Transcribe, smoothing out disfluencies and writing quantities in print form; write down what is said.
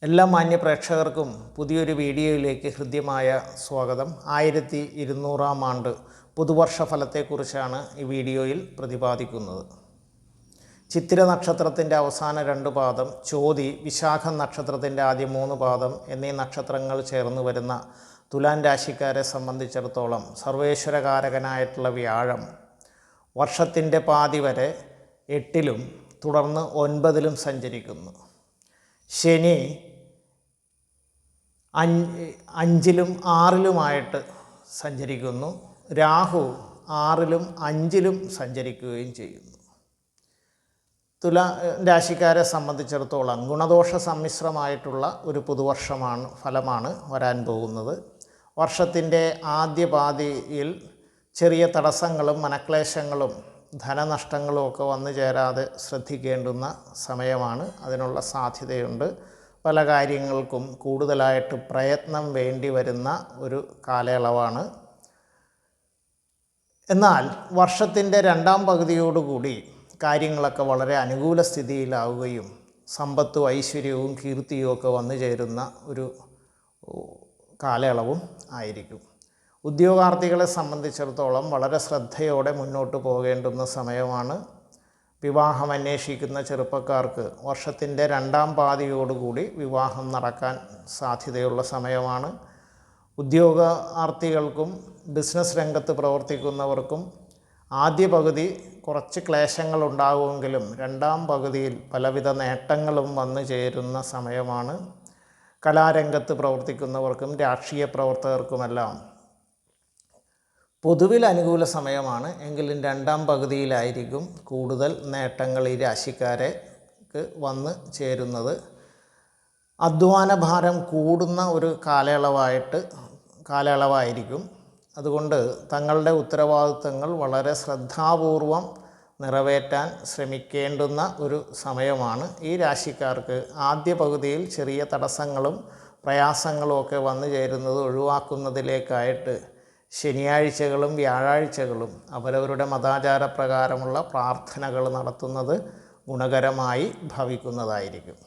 എല്ലാ മാന്യ പ്രേക്ഷകർക്കും പുതിയൊരു വീഡിയോയിലേക്ക് ഹൃദ്യമായ സ്വാഗതം. 1200-ാം ആണ്ട് പുതുവർഷ ഫലത്തെക്കുറിച്ചാണ് ഈ വീഡിയോയിൽ പ്രതിപാദിക്കുന്നത്. ചിത്തിര നക്ഷത്രത്തിൻ്റെ അവസാന 2 പാദം, ചോതി, വിശാഖം നക്ഷത്രത്തിൻ്റെ ആദ്യ 3 പാദം എന്നീ നക്ഷത്രങ്ങൾ ചേർന്ന് വരുന്ന തുലാൻ രാശിക്കാരെ സംബന്ധിച്ചിടത്തോളം സർവേശ്വരകാരകനായിട്ടുള്ള വ്യാഴം വർഷത്തിൻ്റെ പാതി വരെ 8-ലും തുടർന്ന് 9-ലും സഞ്ചരിക്കുന്നു. ശനി 5-ലും 6-ലുമായിട്ട് സഞ്ചരിക്കുന്നു. രാഹു 6-ലും 5-ലും സഞ്ചരിക്കുകയും ചെയ്യുന്നു. തുലാ രാശിക്കാരെ സംബന്ധിച്ചിടത്തോളം ഗുണദോഷ സമ്മിശ്രമായിട്ടുള്ള ഒരു ഫലമാണ് വരാൻ പോകുന്നത്. വർഷത്തിൻ്റെ ആദ്യ പാതിയിൽ ചെറിയ തടസ്സങ്ങളും മനക്ലേശങ്ങളും ധനനഷ്ടങ്ങളും ഒക്കെ വന്നു ചേരാതെ ശ്രദ്ധിക്കേണ്ടുന്ന സമയമാണ്. അതിനുള്ള സാധ്യതയുണ്ട്. പല കാര്യങ്ങൾക്കും കൂടുതലായിട്ട് പ്രയത്നം വേണ്ടി വരുന്ന ഒരു കാലയളവാണ്. എന്നാൽ വർഷത്തിൻ്റെ 2-ാം പകുതിയോടുകൂടി കാര്യങ്ങളൊക്കെ വളരെ അനുകൂല സ്ഥിതിയിലാവുകയും സമ്പത്തും ഐശ്വര്യവും കീർത്തിയും ഒക്കെ വന്നു ചേരുന്ന ഒരു കാലയളവും ആയിരിക്കും. ഉദ്യോഗാർത്ഥികളെ സംബന്ധിച്ചിടത്തോളം വളരെ ശ്രദ്ധയോടെ മുന്നോട്ട് പോകേണ്ടുന്ന സമയമാണ്. വിവാഹം അന്വേഷിക്കുന്ന ചെറുപ്പക്കാർക്ക് വർഷത്തിൻ്റെ 2-ാം പാതിയോടുകൂടി വിവാഹം നടക്കാൻ സാധ്യതയുള്ള സമയമാണ്. ഉദ്യോഗാർത്ഥികൾക്കും ബിസിനസ് രംഗത്ത് പ്രവർത്തിക്കുന്നവർക്കും ആദ്യ പകുതി കുറച്ച് ക്ലേശങ്ങളുണ്ടാകുമെങ്കിലും 2-ാം പകുതിയിൽ പലവിധ നേട്ടങ്ങളും വന്നു ചേരുന്ന സമയമാണ്. കലാരംഗത്ത് പ്രവർത്തിക്കുന്നവർക്കും രാഷ്ട്രീയ പ്രവർത്തകർക്കുമെല്ലാം പൊതുവിൽ അനുകൂല സമയമാണ്. എങ്കിലും 2-ാം പകുതിയിലായിരിക്കും കൂടുതൽ നേട്ടങ്ങൾ ഈ രാശിക്കാർക്ക് വന്ന് ചേരുന്നത്. അധ്വാനഭാരം കൂടുന്ന ഒരു കാലയളവായിരിക്കും. അതുകൊണ്ട് തങ്ങളുടെ ഉത്തരവാദിത്തങ്ങൾ വളരെ ശ്രദ്ധാപൂർവം നിറവേറ്റാൻ ശ്രമിക്കേണ്ടുന്ന ഒരു സമയമാണ്. ഈ രാശിക്കാർക്ക് ആദ്യ പകുതിയിൽ ചെറിയ തടസ്സങ്ങളും പ്രയാസങ്ങളും ഒക്കെ വന്നു ചേരുന്നത് ഒഴിവാക്കുന്നതിലേക്കായിട്ട് ശനിയാഴ്ചകളും വ്യാഴാഴ്ചകളും അവരവരുടെ മതാചാരപ്രകാരമുള്ള പ്രാർത്ഥനകൾ നടത്തുന്നത് ഗുണകരമായി ഭവിക്കുന്നതായിരിക്കും.